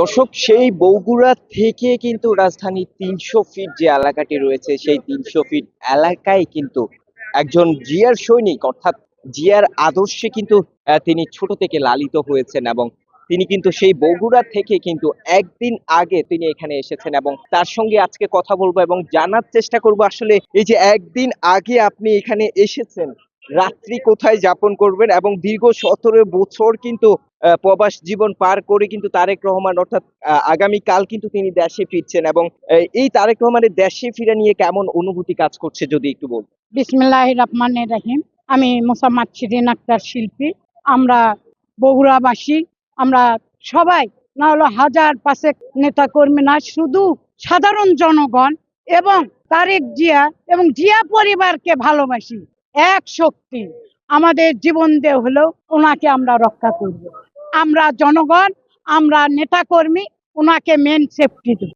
দর্শক, সেই বগুড়া থেকে কিন্তু রাজধানীর ৩০০ ফিট যে এলাকাটি রয়েছে, সেই ৩০০ ফিট এলাকায় কিন্তু একজন জিয়ার সৈনিক, অর্থাৎ জিয়ার আদর্শে কিন্তু তিনি ছোট থেকে লালিত হয়েছেন এবং তিনি কিন্তু সেই বগুড়া থেকে কিন্তু একদিন আগে তিনি এখানে এসেছেন এবং তার সঙ্গে আজকে কথা বলবো এবং জানার চেষ্টা করব আসলে এই যে একদিন আগে আপনি এখানে এসেছেন, রাত্রি কোথায় যাপন করবেন এবং দীর্ঘ ১৭ বছর কিন্তু প্রবাস জীবন পার করে কিন্তু তারেক রহমান, অর্থাৎ আগামীকাল কিন্তু তিনি দেশে ফিরছেন এবং এই তারেক রহমানের দেশে ফিরে নিয়ে কেমন অনুভূতি কাজ করছে যদি একটু বলতেন। বিসমিল্লাহির রহমানির রহিম। আমি মোসাম্মদ শিরিন আক্তার শিল্পী। আমরা বগুড়াবাসী, আমরা সবাই, না হলো হাজার পাঁচেক নেতা কর্মী না, শুধু সাধারণ জনগণ এবং তারেক জিয়া এবং জিয়া পরিবারকে ভালোবাসি। এক শক্তি আমাদের জীবন দিয়ে হলেও ওনাকে আমরা রক্ষা করব। আমরা জনগণ, আমরা নেতা কর্মী, ওনাকে মেন সেফটি দেব।